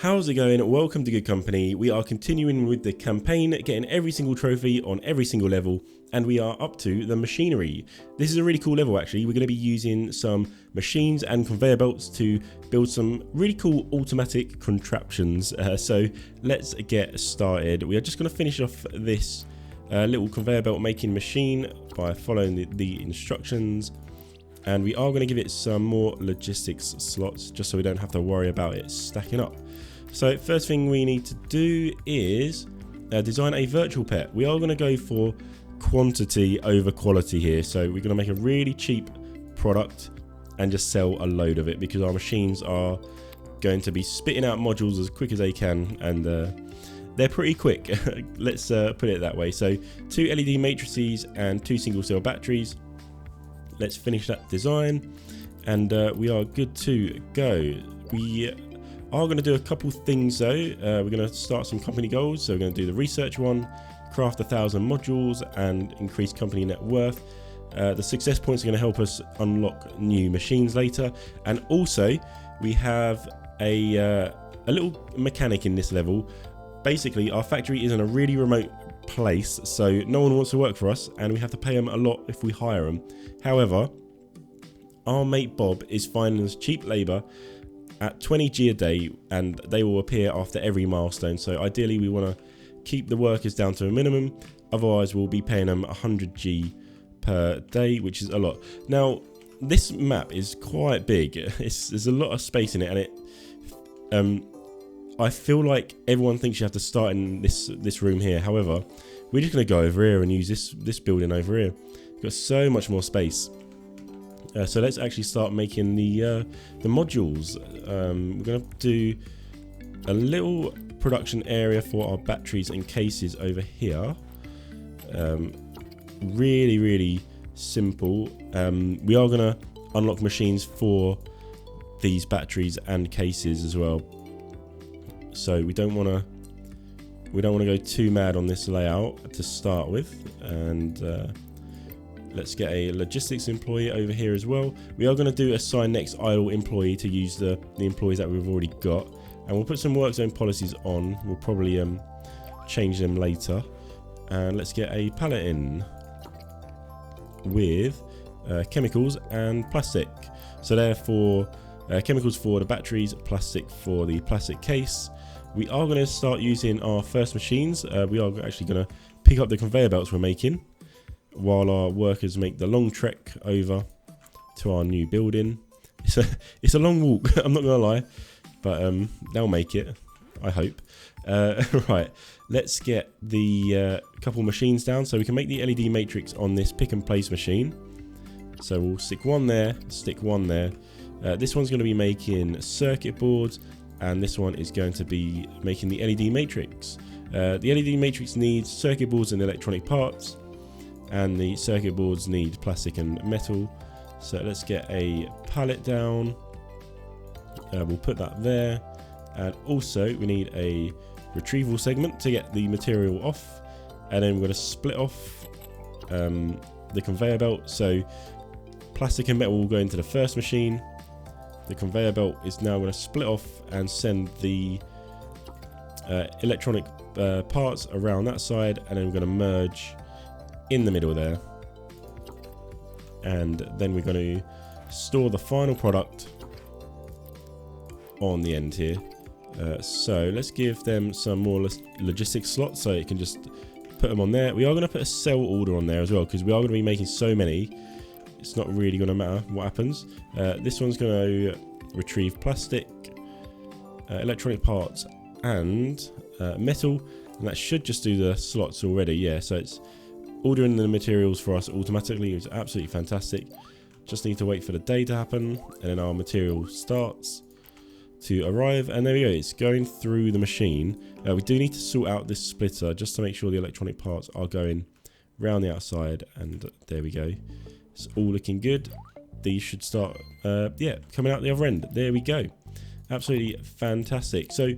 How's it going? Welcome to Good Company. We are continuing with the campaign, getting every single trophy on every single level, and we are up to the machinery. This is a really cool level actually. We're going to be using some machines and conveyor belts to build some really cool automatic contraptions. So let's get started. We are just going to finish off this little conveyor belt making machine by following the instructions. And we are going to give it some more logistics slots just so we don't have to worry about it stacking up. So first thing we need to do is design a virtual pet. We are going to go for quantity over quality here. So we're going to make a really cheap product and just sell a load of it because our machines are going to be spitting out modules as quick as they can, and they're pretty quick. Let's put it that way. So 2 LED matrices and 2 single cell batteries. Let's finish that design and we are good to go. We are going to do a couple things though. We're going to start some company goals. So we're going to do the research one, craft 1,000 modules and increase company net worth. The success points are going to help us unlock new machines later. And also we have a little mechanic in this level. Basically our factory is in a really remote place, so no one wants to work for us and we have to pay them a lot if we hire them. However, our mate Bob is finding us cheap labour at 20G a day, and they will appear after every milestone. So ideally we want to keep the workers down to a minimum, otherwise we'll be paying them 100G per day, which is a lot. Now this map is quite big. There's a lot of space in it, and I feel like everyone thinks you have to start in this room here. However, we're just going to go over here and use this building over here. We've got so much more space. So let's actually start making the modules. We're going to do a little production area for our batteries and cases over here. Really simple. We are going to unlock machines for these batteries and cases as well. So we don't want to go too mad on this layout to start with, and let's get a logistics employee over here as well. We are going to assign next idle employee to use the employees that we've already got, and we'll put some work zone policies on. We'll probably change them later, and let's get a pallet in with chemicals and plastic. So therefore chemicals for the batteries, plastic for the plastic case. We are going to start using our first machines. We are actually going to pick up the conveyor belts we're making while our workers make the long trek over to our new building. It's a long walk, I'm not going to lie, but they'll make it, I hope. Right, let's get the couple machines down so we can make the LED matrix on this pick and place machine. So we'll stick one there, stick one there. This one's going to be making circuit boards, and this one is going to be making the LED matrix. The LED matrix needs circuit boards and electronic parts, and the circuit boards need plastic and metal. So let's get a pallet down. We'll put that there, and also we need a retrieval segment to get the material off, and then we're going to split off the conveyor belt. So plastic and metal will go into the first machine. The conveyor belt is now going to split off and send the electronic parts around that side, and then we're going to merge in the middle there, and then we're going to store the final product on the end here. So let's give them some more logistics slots so it can just put them on there. We are going to put a sell order on there as well because we are going to be making so many. It's not really going to matter what happens. This one's going to retrieve plastic, electronic parts and metal, and that should just do the slots already. Yeah, so it's ordering the materials for us automatically. It's absolutely fantastic. Just need to wait for the day to happen, and then our material starts to arrive, and there we go, it's going through the machine. We do need to sort out this splitter just to make sure the electronic parts are going round the outside, and there we go. It's all looking good. These should start coming out the other end. There we go. Absolutely fantastic. So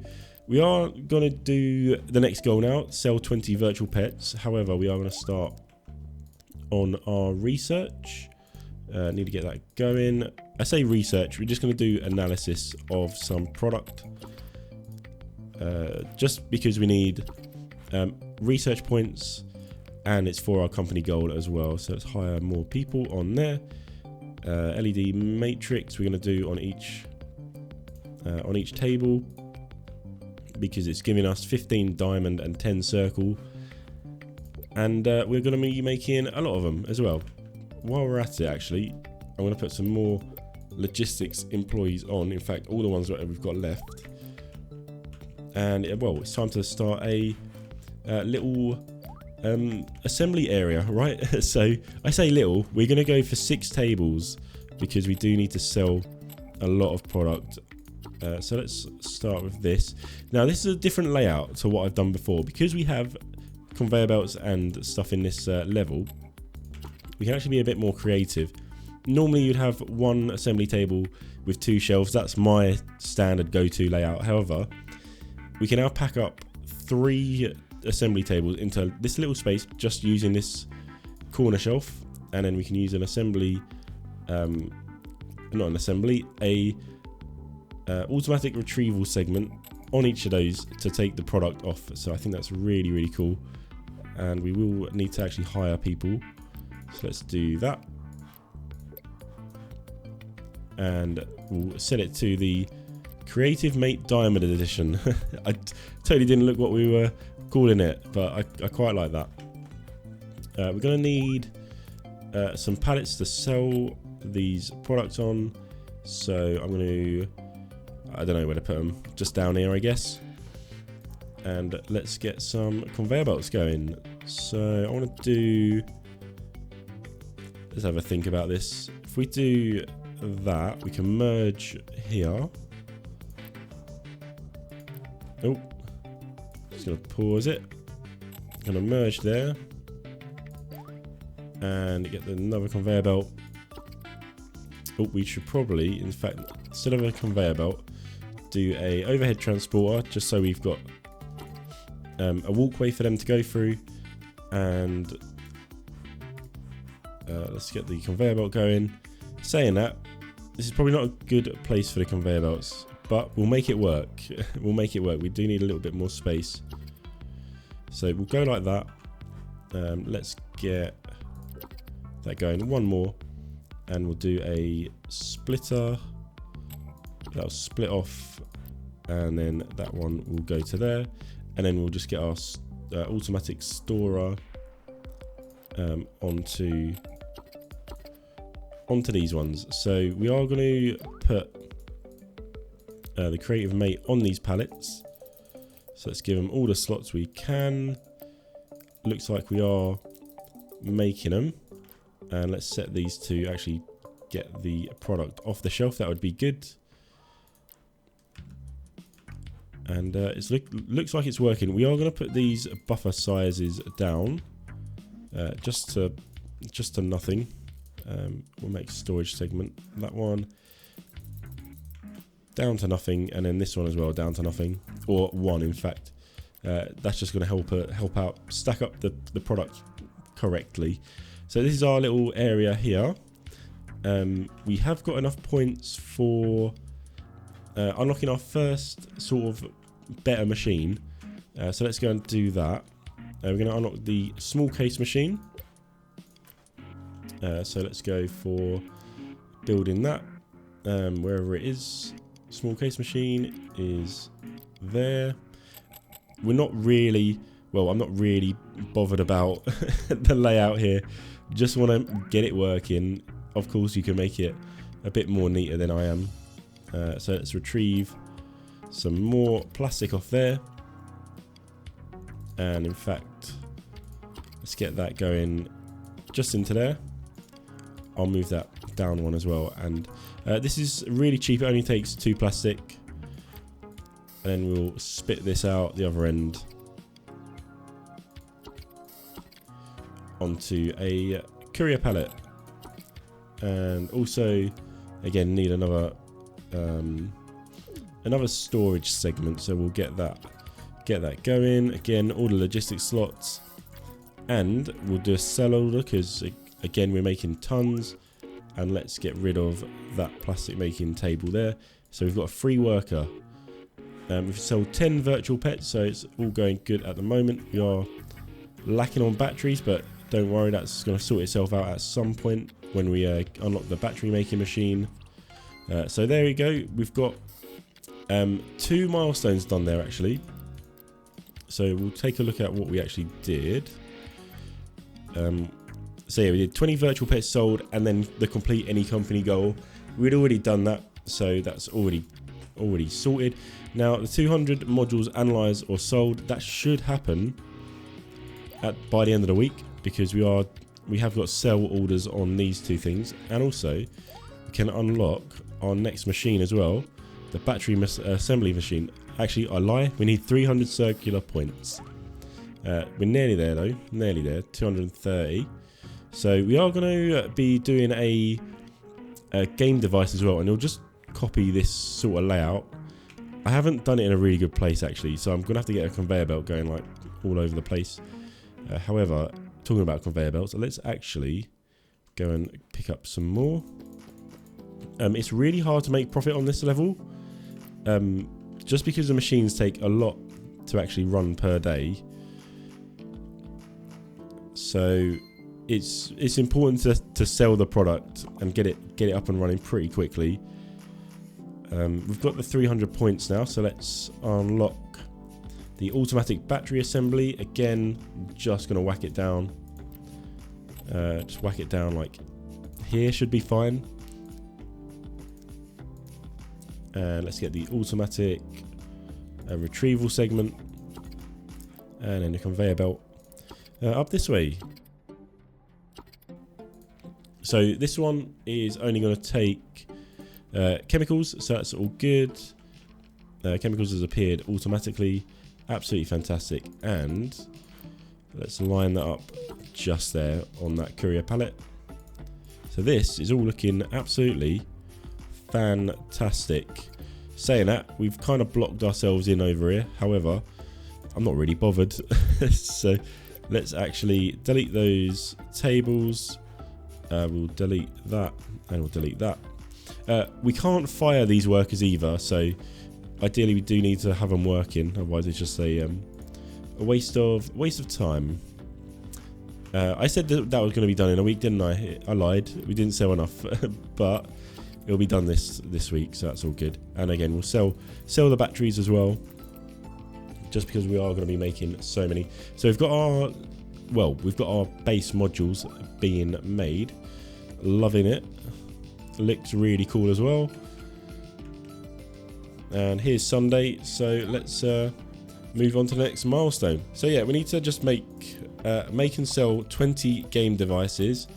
we are going to do the next goal now, sell 20 virtual pets. However, we are going to start on our research. Need to get that going. I say research, we're just going to do analysis of some product. just because we need research points, and it's for our company goal as well. So let's hire more people on there. LED matrix we're going to do on each table, because it's giving us 15 diamond and 10 circle, and we're going to be making a lot of them as well. While we're at it, actually, I'm going to put some more logistics employees on. In fact, all the ones that we've got left. And well, it's time to start a little assembly area, right? So I say little, we're going to go for 6 tables because we do need to sell a lot of product. So let's start with this. Now this is a different layout to what I've done before, because we have conveyor belts and stuff in this level. We can actually be a bit more creative. Normally you'd have one assembly table with 2 shelves. That's my standard go-to layout. However, we can now pack up 3 assembly tables into this little space just using this corner shelf, and then we can use an assembly, not an assembly, a automatic retrieval segment on each of those to take the product off. So I think that's really, really cool, and we will need to actually hire people. So let's do that, and we'll set it to the Creative Mate Diamond Edition. I totally didn't look what we were calling it, but I quite like that. We're going to need some pallets to sell these products on, so I'm going to, I don't know where to put them, just down here I guess. And let's get some conveyor belts going. So I want to do, let's have a think about this. If we do that, we can merge here. Oh, just gonna pause it. Gonna merge there, and get another conveyor belt. Oh, we should probably, in fact, instead of a conveyor belt, do a overhead transporter, just so we've got a walkway for them to go through. And let's get the conveyor belt going. Saying that, this is probably not a good place for the conveyor belts, but we'll make it work. We'll make it work. We do need a little bit more space. So we'll go like that. Let's get that going. One more. And we'll do a splitter. That'll split off. And then that one will go to there. And then we'll just get our automatic storer onto these ones. So we are going to put the Creative Mate on these pallets. So let's give them all the slots we can. Looks like we are making them. And let's set these to actually get the product off the shelf. That would be good. And it looks like it's working. We are going to put these buffer sizes down just to nothing. We'll make storage segment, that one down to nothing, and then this one as well down to nothing, or 1 in fact. That's just going to help out stack up the product correctly. So this is our little area here. We have got enough points for unlocking our first sort of better machine. So let's go and do that. We're going to unlock the small case machine. So let's go for building that. Wherever it is, small case machine is there. We're not really, well, I'm not really bothered about the layout here. Just want to get it working. Of course, you can make it a bit more neater than I am. So let's retrieve some more plastic off there. And in fact, let's get that going just into there. I'll move that down one as well. And this is really cheap. It only takes 2 plastic. And then we'll spit this out the other end onto a courier pallet. And also, again, need another storage segment. So we'll get that going. Again, all the logistics slots, and we'll do a sell order because again we're making tons. And let's get rid of that plastic making table there. So we've got a free worker. We've sold 10 virtual pets, so it's all going good at the moment. We are lacking on batteries, but don't worry, that's going to sort itself out at some point when we unlock the battery making machine. So there we go. We've got 2 milestones done there actually. So we'll take a look at what we actually did. So yeah, we did 20 virtual pets sold, and then the complete any company goal. We'd already done that, so that's already sorted. Now the 200 modules analyzed or sold, that should happen by the end of the week, because we have got sell orders on these 2 things, and also we can unlock our next machine as well, the battery assembly machine. Actually, I lie, we need 300 circular points. We're nearly there though, nearly there, 230. So we are going to be doing a game device as well, and it'll just copy this sort of layout. I haven't done it in a really good place actually, so I'm going to have to get a conveyor belt going like all over the place. However, talking about conveyor belts, let's actually go and pick up some more. It's really hard to make profit on this level, just because the machines take a lot to actually run per day. So it's important to sell the product and get it up and running pretty quickly. We've got the 300 points now, so let's unlock the automatic battery assembly. Again, just going to whack it down. Just whack it down like here, should be fine. And let's get the automatic retrieval segment, and then the conveyor belt up this way. So this one is only going to take chemicals, so that's all good. Chemicals has appeared automatically, absolutely fantastic. And let's line that up just there on that courier pallet. So this is all looking absolutely fantastic. Saying that, we've kind of blocked ourselves in over here. However, I'm not really bothered. So let's actually delete those tables. We'll delete that, and we'll delete that. We can't fire these workers either, so ideally we do need to have them working, otherwise it's just a waste of time. I said that was going to be done in a week, didn't I? I lied. We didn't sell enough, but it'll be done this week, so that's all good. And again, we'll sell the batteries as well, just because we are going to be making so many. So we've got our base modules being made. Loving it. Looks really cool as well. And here's Sunday, so let's move on to the next milestone. So yeah, we need to just make and sell 20 game devices.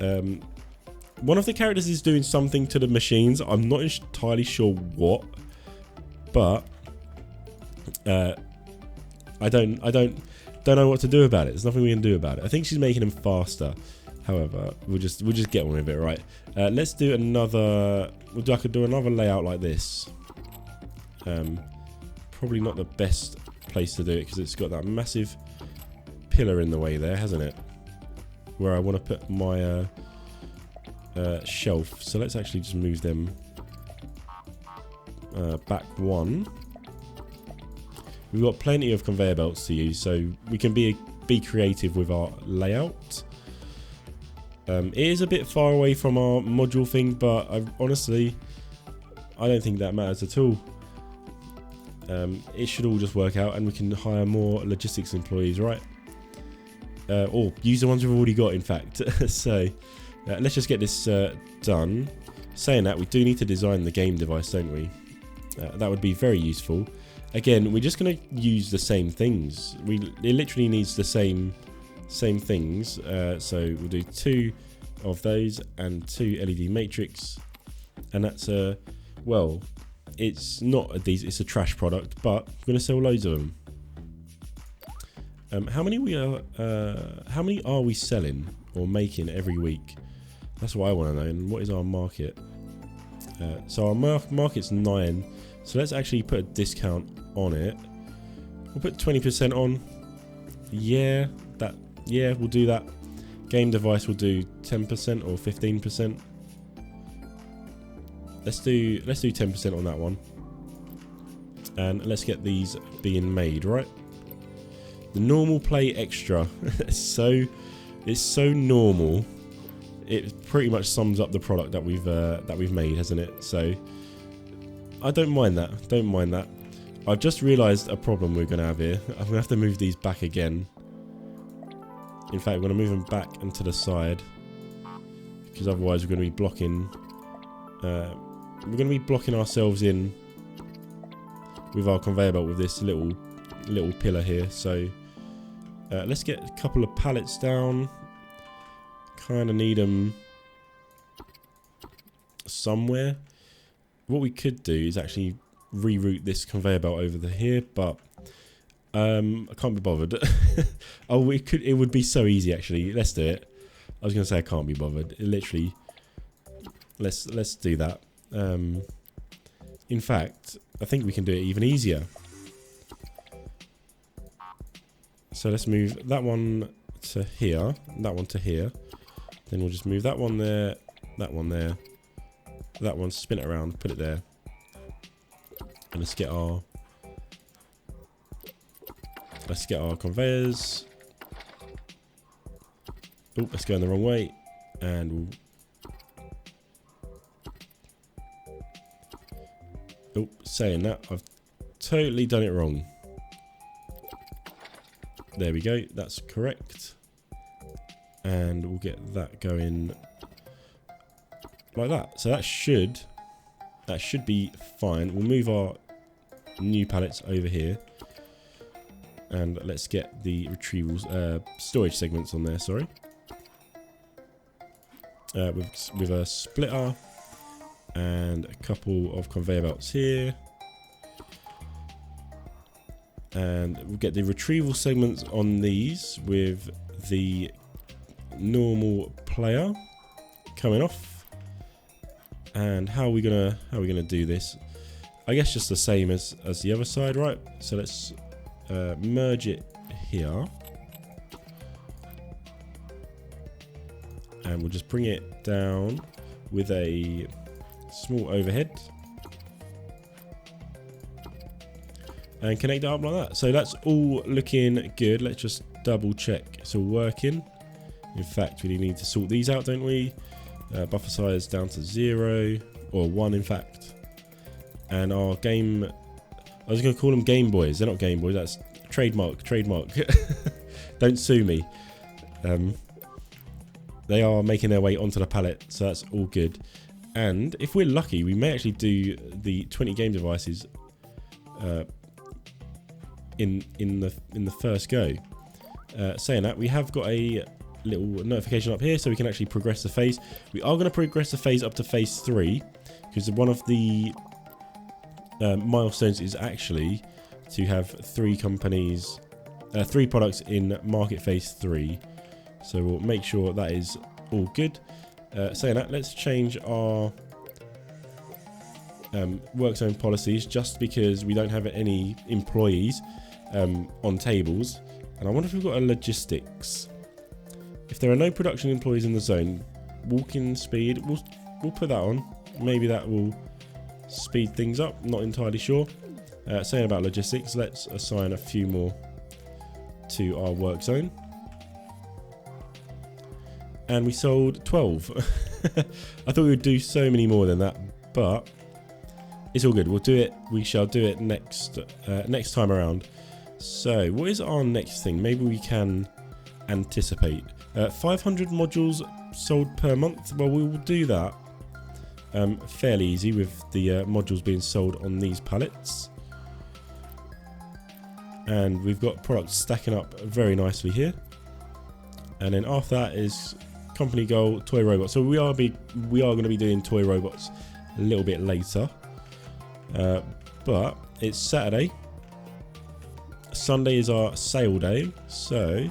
One of the characters is doing something to the machines. I'm not entirely sure what, but I don't know what to do about it. There's nothing we can do about it. I think she's making them faster. However, we'll just get on with it, right? Let's do another. I could do another layout like this. Probably not the best place to do it because it's got that massive pillar in the way there, hasn't it? Where I want to put my shelf. So let's actually just move them back one. We've got plenty of conveyor belts to use, so we can be creative with our layout. It is a bit far away from our module thing, but honestly, I don't think that matters at all. It should all just work out, and we can hire more logistics employees, right? Or use the ones we've already got, in fact. So let's just get this done. Saying that, we do need to design the game device, don't we? That would be very useful. Again, we're just going to use the same things. It literally needs the same things. So we'll do 2 of those and 2 LED matrix, and that's well, it's not a decent, it's a trash product, but we're going to sell loads of them. How many are we selling or making every week? That's what I want to know. And what is our market? So our market's 9. So let's actually put a discount on it. We'll put 20% on. Yeah, we'll do that. Game device will do 10% or 15%. Let's do 10% on that one. and let's get these being made, right? The normal play extra. it's so normal. It pretty much sums up the product that we've made, hasn't it? So I don't mind that. Don't mind that. I've just realised a problem we're going to have here. I'm going to have to move these back again. In fact, we're going to move them back and to the side, because otherwise we're going to be blocking. We're going to be blocking ourselves in with our conveyor belt with this little pillar here. So let's get a couple of pallets down. Kind of need them somewhere. What we could do is actually reroute this conveyor belt over to here, but I can't be bothered. Oh, it would be so easy actually. Let's do it. I was going to say I can't be bothered. Literally, let's do that. In fact, I think we can do it even easier. So let's move that one to here, that one to here. Then we'll just move that one there, that one there, that one, spin it around, put it there. And let's get our conveyors. Oh, let's go in the wrong way. And oh, saying that, I've totally done it wrong. There we go, that's correct. And we'll get that going like that. So that should be fine. We'll move our new pallets over here. And let's get the retrievals, storage segments on there, sorry. With a splitter and a couple of conveyor belts here. And we'll get the retrieval segments on these with the normal player coming off. And how are we gonna do this? I guess just the same as the other side, right? So let's merge it here, and we'll just bring it down with a small overhead and connect it up like that. So that's all looking good. Let's just double check it's all working. In fact, we need to sort these out, don't we? Buffer size down to 0 or 1, in fact. And our game, I was going to call them Game Boys. They're not Game Boys. That's trademark. Don't sue me. They are making their way onto the pallet, so that's all good. And if we're lucky, we may actually do the 20 game devices in the first go. Saying that, we have got a little notification up here, so we can actually progress the phase. We are going to progress the phase up to phase 3, because one of the milestones is actually to have 3 products in market phase 3. So we'll make sure that is all good. Saying that, let's change our work zone policies, just because we don't have any employees on tables. And I wonder if we've got a logistics. If there are no production employees in the zone, walking speed, we'll put that on. Maybe that will speed things up, not entirely sure. Saying about logistics, let's assign a few more to our work zone. And we sold 12. I thought we would do so many more than that, but it's all good. We'll do it. We shall do it next time around. So what is our next thing? Maybe we can anticipate 500 modules sold per month. Well, we will do that fairly easy with the modules being sold on these pallets. And we've got products stacking up very nicely here. And then after that is company goal, toy robots. So we are going to be doing toy robots a little bit later. But it's Saturday. Sunday is our sale day, so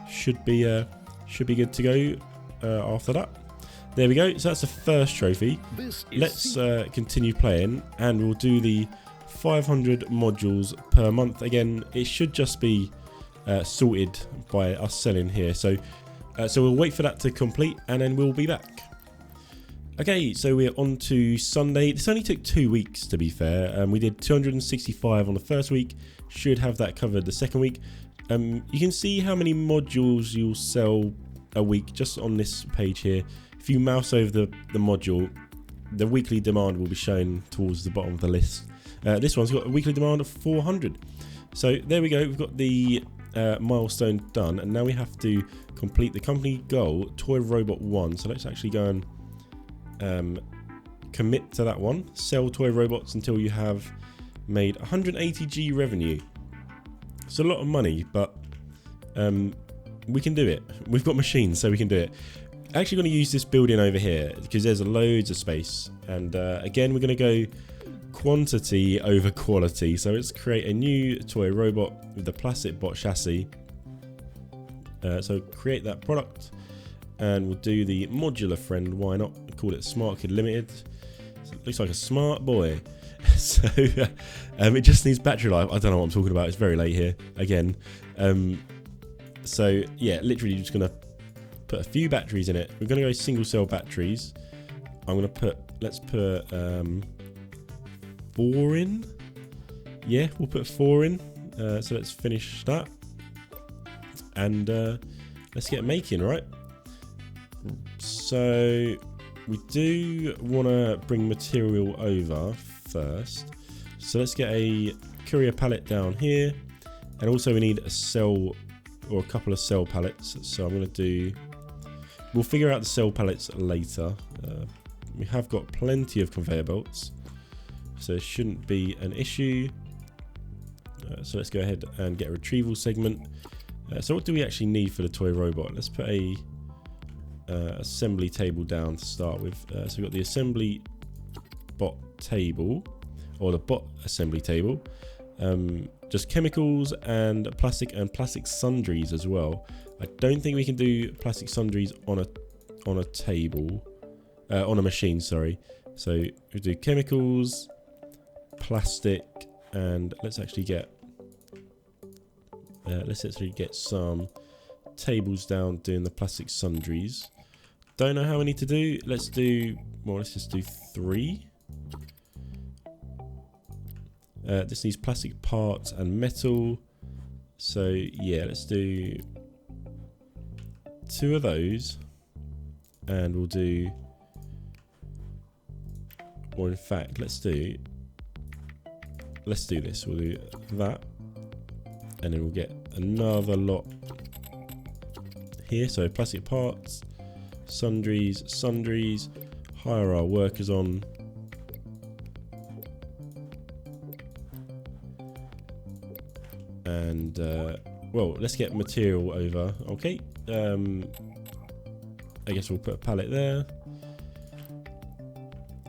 should be good to go after that. There we go. So that's the first trophy. Let's continue playing, and we'll do the 500 modules per month. Again, it should just be sorted by us selling here. So we'll wait for that to complete, and then we'll be back. Okay, so we're on to Sunday. This only took 2 weeks, to be fair. We did 265 on the first week. Should have that covered the second week. You can see how many modules you'll sell a week just on this page here. If you mouse over the module, the weekly demand will be shown towards the bottom of the list. This one's got a weekly demand of 400. So there we go. We've got the milestone done, and now we have to complete the company goal, Toy Robot 1. So let's actually go and commit to that one. Sell toy robots until you have made 180G revenue. It's a lot of money, but we can do it. We've got machines, so we can do it. Actually going to use this building over here because there's loads of space, and again we're going to go quantity over quality. So let's create a new toy robot with the plastic bot chassis. So create that product, and we'll do the modular friend. Why not? Call it Smart Kid Limited. So it looks like a smart boy. So it just needs battery life. I don't know what I'm talking about. It's very late here again. So yeah, literally just gonna put a few batteries in it. We're gonna go single cell batteries. I'm gonna put, let's put 4 in. Yeah, we'll put 4 in. So let's finish that, and let's get making, right? So we do want to bring material over first. So let's get a courier pallet down here, and also we need a cell or a couple of cell pallets. So I'm going to do, we'll figure out the cell pallets later. We have got plenty of conveyor belts, so it shouldn't be an issue. So let's go ahead and get a retrieval segment. So what do we actually need for the toy robot? Let's put a assembly table down to start with. So we've got the assembly bot table, or the bot assembly table. Just chemicals and plastic sundries as well. I don't think we can do plastic sundries on a table, on a machine, sorry. So we do chemicals, plastic, and let's actually get some tables down doing the plastic sundries. Don't know how many to do. Let's just do 3. This needs plastic parts and metal. So yeah, let's do 2 of those, and we'll do, or in fact, let's do this. We'll do that, and then we'll get another lot here. So plastic parts, sundries, hire our workers on. And well, let's get material over. Okay, I guess we'll put a pallet there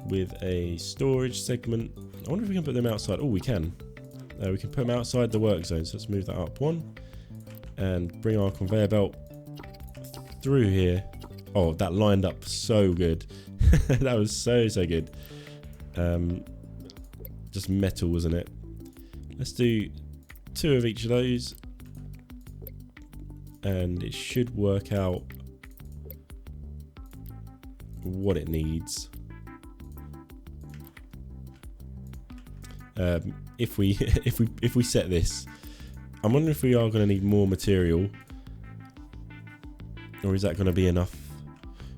with a storage segment. I wonder if we can put them outside. Oh, we can. We can put them outside the work zone. So let's move that up 1 and bring our conveyor belt through here. Oh, that lined up so good. That was so good. Just metal, wasn't it? Let's do 2 of each of those, and it should work out what it needs. If we set this, I'm wondering if we are going to need more material, or is that going to be enough?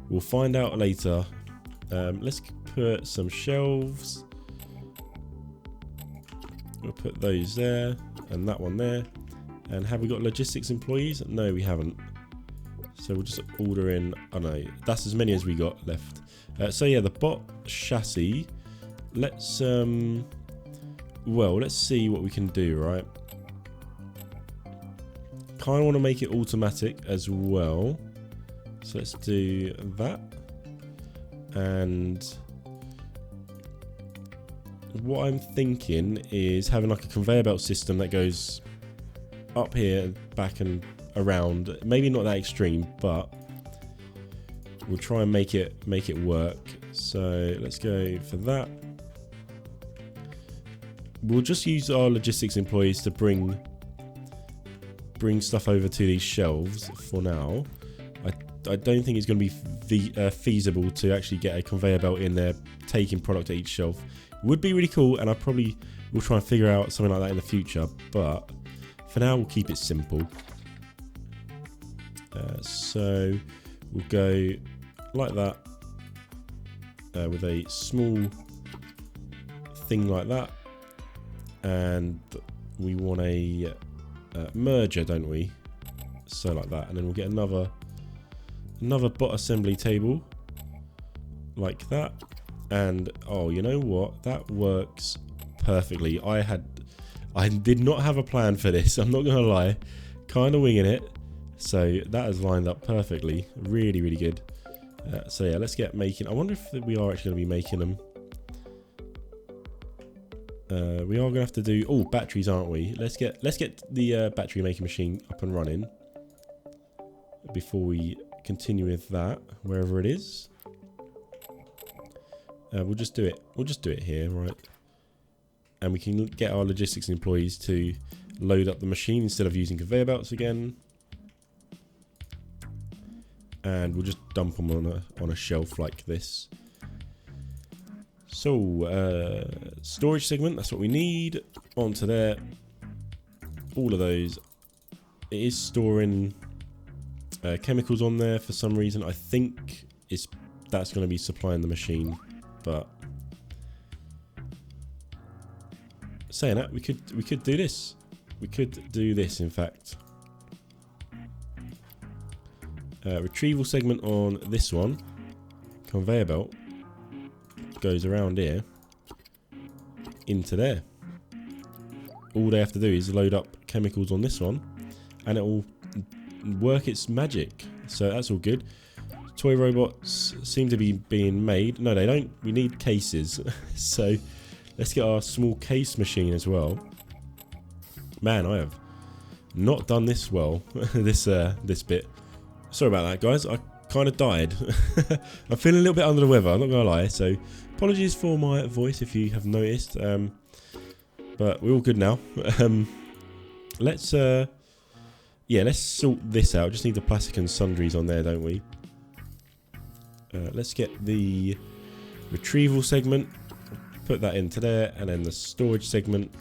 We'll find out later. Let's put some shelves. We'll put those there, and that one there. And have we got logistics employees? No, we haven't. So we'll just order in, I don't know, that's as many as we got left. So yeah, the bot chassis. Let's well, let's see what we can do, right? Kind of want to make it automatic as well. So let's do that. And what I'm thinking is having like a conveyor belt system that goes up here, back and around. Maybe not that extreme, but we'll try and make it work. So let's go for that. We'll just use our logistics employees to bring stuff over to these shelves for now. I I don't think it's going to be feasible to actually get a conveyor belt in there taking product at each shelf. It would be really cool, and I probably will try and figure out something like that in the future, but for now we'll keep it simple. So we'll go like that with a small thing like that, and we want a merger, don't we? So like that, and then we'll get another bot assembly table like that. And oh, you know what, that works perfectly. I did not have a plan for this, I'm not gonna lie, kind of winging it, so that has lined up perfectly. Really, really good. So yeah, let's get making. I wonder if we are actually going to be making them. We are going to have to do batteries, aren't we? Let's get the battery making machine up and running before we continue with that, wherever it is. We'll just do it here, right? And we can get our logistics employees to load up the machine instead of using conveyor belts again. And we'll just dump them on a shelf like this. So storage segment, that's what we need. Onto there. All of those. It is storing chemicals on there for some reason. I think that's going to be supplying the machine, but saying that, we could do this. We could do this, in fact. Retrieval segment on this one. Conveyor belt goes around here into there. All they have to do is load up chemicals on this one, and it will work its magic. So that's all good. Toy robots seem to be being made. No, they don't. We need cases. So let's get our small case machine as well. Man, I have not done this well. this bit. Sorry about that, guys. I kind of died. I'm feeling a little bit under the weather, I'm not gonna lie. So apologies for my voice if you have noticed. But we're all good now. Let's sort this out. Just need the plastic and sundries on there, don't we? Let's get the retrieval segment. Put that into there, and then the storage segment.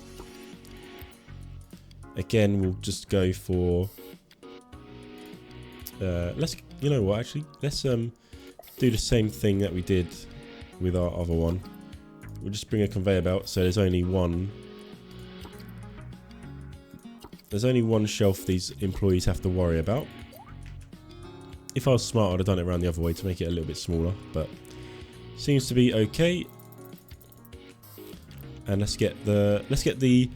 Again, we'll just go for. You know what? Actually, let's do the same thing that we did with our other one. We'll just bring a conveyor belt, so there's only one. There's only one shelf these employees have to worry about. If I was smart, I'd have done it around the other way to make it a little bit smaller, but seems to be okay. And let's get the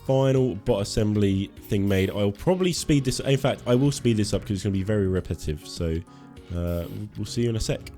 final bot assembly thing made. I'll probably speed this. In fact, I will speed this up because it's going to be very repetitive. So we'll see you in a sec.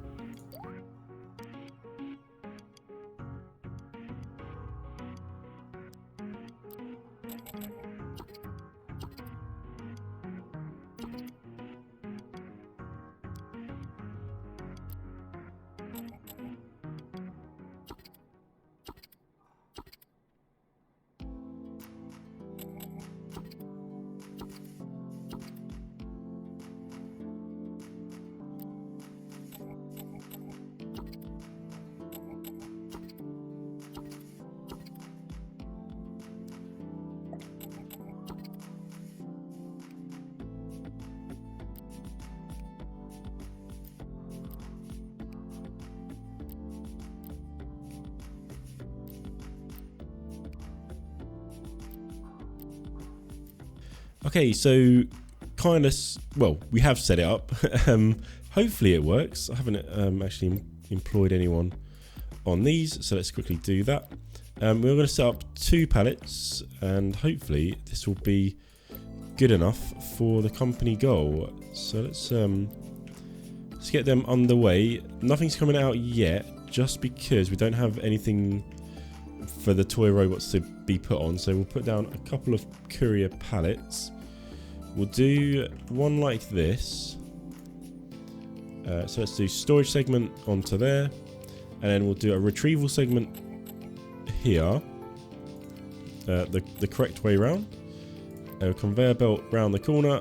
Okay, so we have set it up. Hopefully it works. I haven't actually employed anyone on these, so let's quickly do that. We're going to set up 2 pallets, and hopefully this will be good enough for the company goal. So let's get them underway. Nothing's coming out yet, just because we don't have anything for the toy robots to be put on. So we'll put down a couple of courier pallets. We'll do one like this. So let's do storage segment onto there, and then we'll do a retrieval segment here, the correct way round. A conveyor belt round the corner,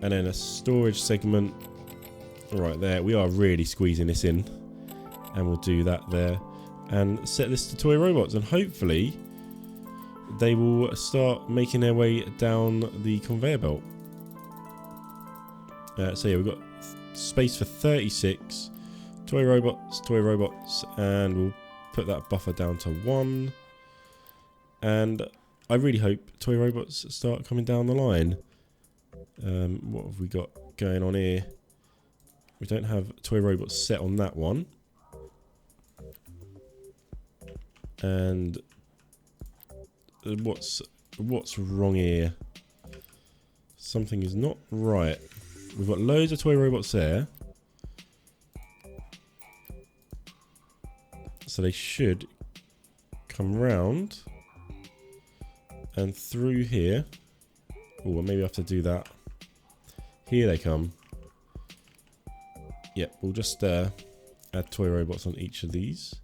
and then a storage segment right there. We are really squeezing this in, and we'll do that there, and set this to toy robots, and hopefully they will start making their way down the conveyor belt. So yeah, we've got space for 36 toy robots, and we'll put that buffer down to 1. And I really hope toy robots start coming down the line. What have we got going on here? We don't have toy robots set on that one. And what's wrong here? Something is not right. We've got loads of toy robots there, so they should come round and through here. Oh, maybe I have to do that. Here they come. Yep, we'll just add toy robots on each of these.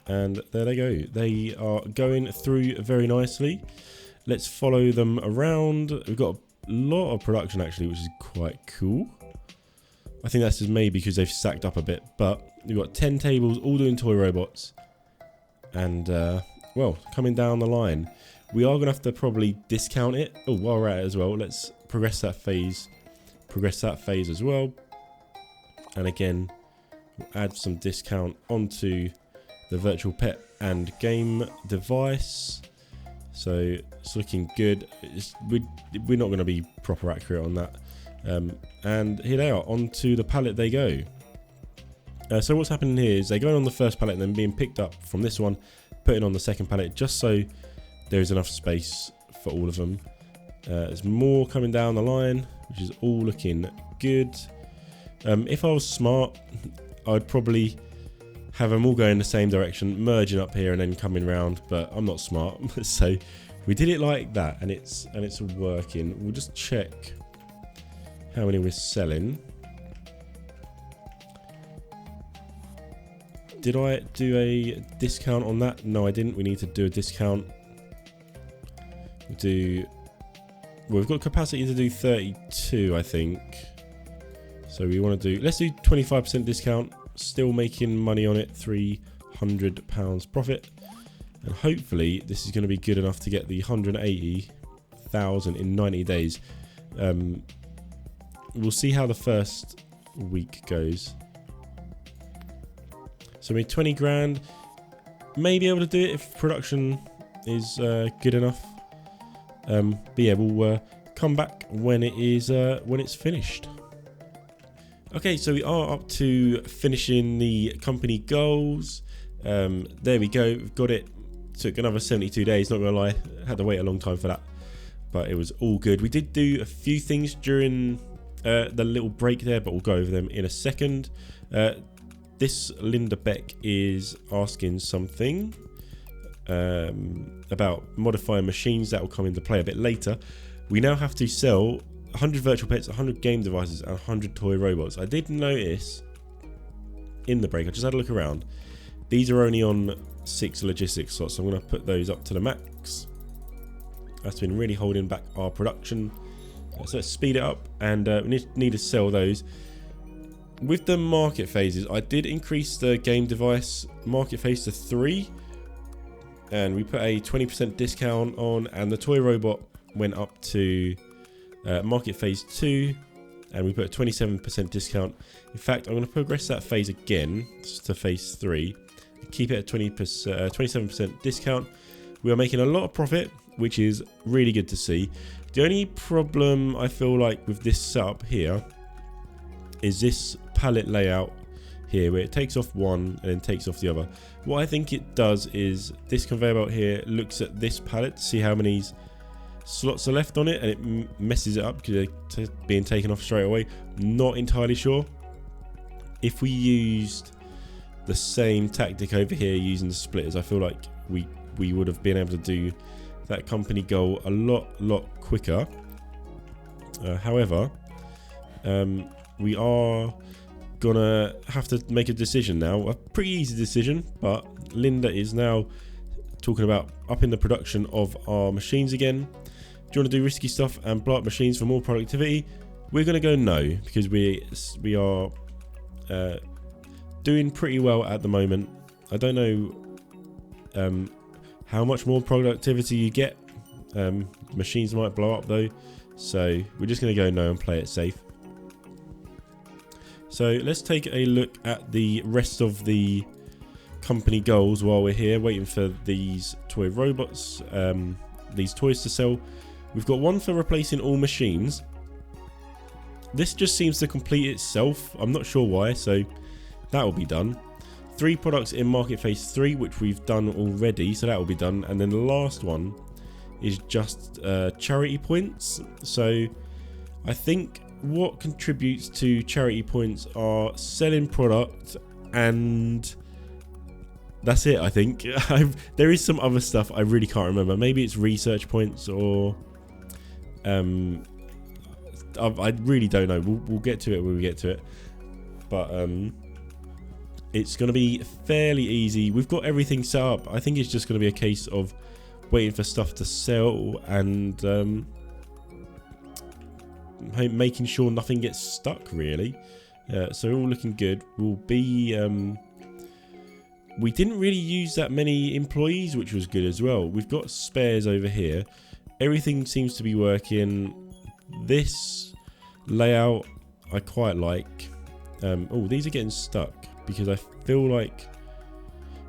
And there they go. They are going through very nicely. Let's follow them around. We've got a lot of production actually, which is quite cool. I think that's just maybe because they've stacked up a bit, but we've got 10 tables all doing toy robots. And, well, coming down the line. We are going to have to probably discount it. Oh, while we're at it as well, let's progress that phase. Progress that phase as well. And again, we'll add some discount onto the virtual pet and game device. So it's looking good. We're not going to be proper accurate on that. And here they are, onto the pallet they go. So what's happening here is they're going on the first pallet and then being picked up from this one, putting on the second pallet, just so there is enough space for all of them. There's more coming down the line, which is all looking good. If I was smart, I'd probably have them all go in the same direction, merging up here and then coming round, but I'm not smart. So we did it like that, and it's working. We'll just check how many we're selling. Did I do a discount on that? No, I didn't. We need to do a discount. Well, we've got capacity to do 32, I think. So we want to do, let's do 25% discount. Still making money on it, £300 profit. And hopefully this is going to be good enough to get the 180,000 in 90 days. We'll see how the first week goes. So we made 20 grand. May be able to do it if production is good enough. But yeah, we'll come back when it is when it's finished. Okay, so we are up to finishing the company goals. There we go, we've got it. Took another 72 days, not gonna lie. Had to wait a long time for that, but it was all good. We did do a few things during the little break there, but we'll go over them in a second. This Linda Beck is asking something about modifying machines. That will come into play a bit later. We now have to sell 100 virtual pets, 100 game devices, and 100 toy robots. I did notice in the break, I just had a look around, these are only on 6 logistics slots, so I'm going to put those up to the max. That's been really holding back our production, so let's speed it up, and we need to sell those. With the market phases, I did increase the game device market phase to 3, and we put a 20% discount on, and the toy robot went up to market phase 2, and we put a 27% discount. In fact, I'm going to progress that phase again to phase 3, keep it at 27% discount. We are making a lot of profit, which is really good to see. The only problem I feel like with this setup here is this pallet layout here, where it takes off one and then takes off the other. What I think it does is this conveyor belt here looks at this pallet to see how many slots are left on it, and it messes it up because they're being taken off straight away. Not entirely sure. If we used the same tactic over here using the splitters, I feel like we would have been able to do that company goal a lot quicker. However, we are gonna have to make a decision now, a pretty easy decision, but Linda is now talking about upping the production of our machines again. you want to do risky stuff and blow up machines for more productivity? We're going to go no, because we are doing pretty well at the moment. I don't know how much more productivity you get. Machines might blow up though, so we're just going to go no and play it safe. So let's take a look at the rest of the company goals while we're here waiting for these toy robots, these toys to sell. We've got one for replacing all machines. This just seems to complete itself. I'm not sure why, so that will be done. 3 products in market phase 3, which we've done already, so that will be done. And then the last one is just charity points. So I think what contributes to charity points are selling product, and that's it. I think there is some other stuff I really can't remember. Maybe it's research points, or I really don't know. We'll get to it when we get to it, but it's going to be fairly easy. We've got everything set up. I think it's just going to be a case of waiting for stuff to sell and making sure nothing gets stuck, really. So all looking good. We'll be we didn't really use that many employees, which was good as well. We've got spares over here. Everything seems to be working. This layout I quite like. Oh, these are getting stuck because I feel like,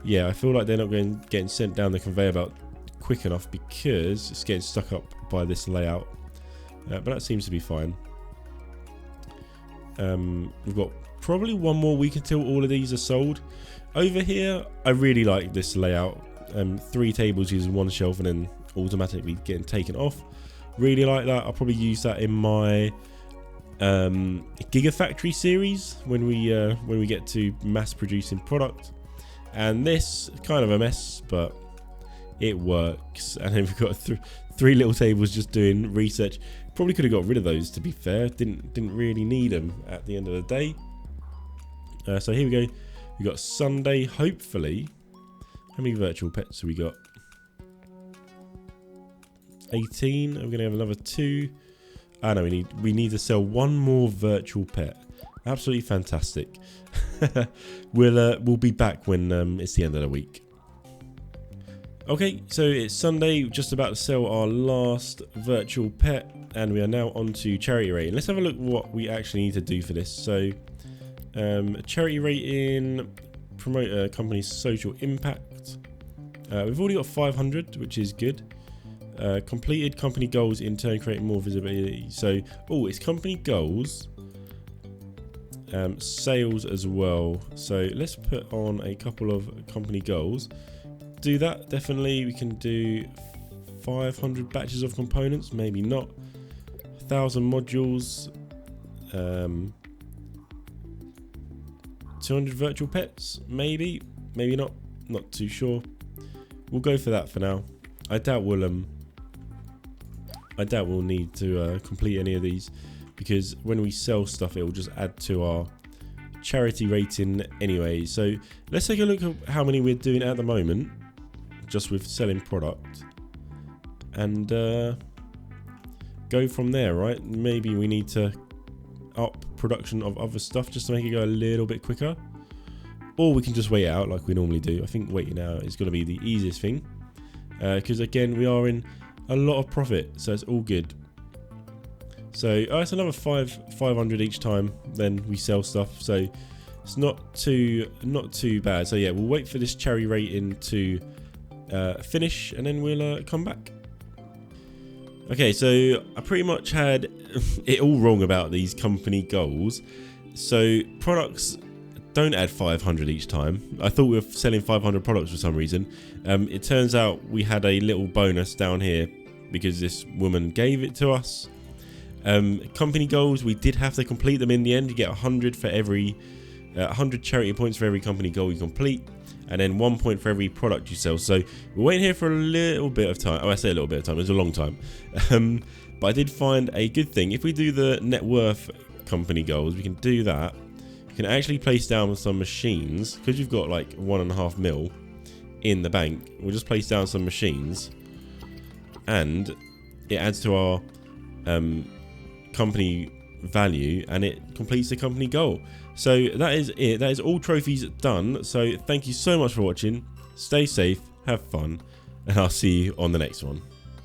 yeah, I feel like they're not getting sent down the conveyor belt quick enough because it's getting stuck up by this layout. But that seems to be fine. We've got probably one more week until all of these are sold. Over here, I really like this layout. 3 tables using 1 shelf and then automatically getting taken off. Really like that. I'll probably use that in my Gigafactory series when we get to mass producing product. And this is kind of a mess, but it works. And then we've got 3 little tables just doing research. Probably could have got rid of those, to be fair. Didn't really need them at the end of the day. So here we go. We got Sunday, hopefully. How many virtual pets have we got? 18. I'm gonna have another 2. Ah no, we need to sell 1 more virtual pet. Absolutely fantastic. We'll be back when it's the end of the week. Okay, so it's Sunday, just about to sell our last virtual pet, and we are now on to charity rating. Let's have a look what we actually need to do for this. So charity rating, promote a company's social impact. We've already got 500, which is good. Completed company goals, in turn creating more visibility. So, oh, it's company goals, sales as well. So let's put on a couple of company goals. Do that, definitely. We can do 500 batches of components, maybe not. 1,000 modules, 200 virtual pets, maybe not too sure. We'll go for that for now. I doubt we'll need to complete any of these, because when we sell stuff it will just add to our charity rating anyway. So let's take a look at how many we're doing at the moment just with selling product, and go from there, right? Maybe we need to up production of other stuff just to make it go a little bit quicker, or we can just wait it out like we normally do. I think waiting out is going to be the easiest thing, because again we are in a lot of profit, so it's all good. So it's another 500 each time then we sell stuff, so it's not too bad. So yeah, we'll wait for this charity rating to finish, and then we'll come back. Okay, so I pretty much had it all wrong about these company goals. So products don't add 500 each time. I thought we were selling 500 products for some reason. It turns out we had a little bonus down here because this woman gave it to us. Company goals, we did have to complete them in the end. You get 100 for every 100 charity points for every company goal you complete, and then 1 point for every product you sell. So we're waiting here for a little bit of time. Oh, I say a little bit of time, it was a long time. But I did find a good thing. If we do the net worth company goals, we can do that. You can actually place down some machines, because you've got like 1.5 mil in the bank. We'll just place down some machines, and it adds to our company value, and it completes the company goal. So that is it. That is all trophies done. So thank you so much for watching. Stay safe, have fun, and I'll see you on the next one.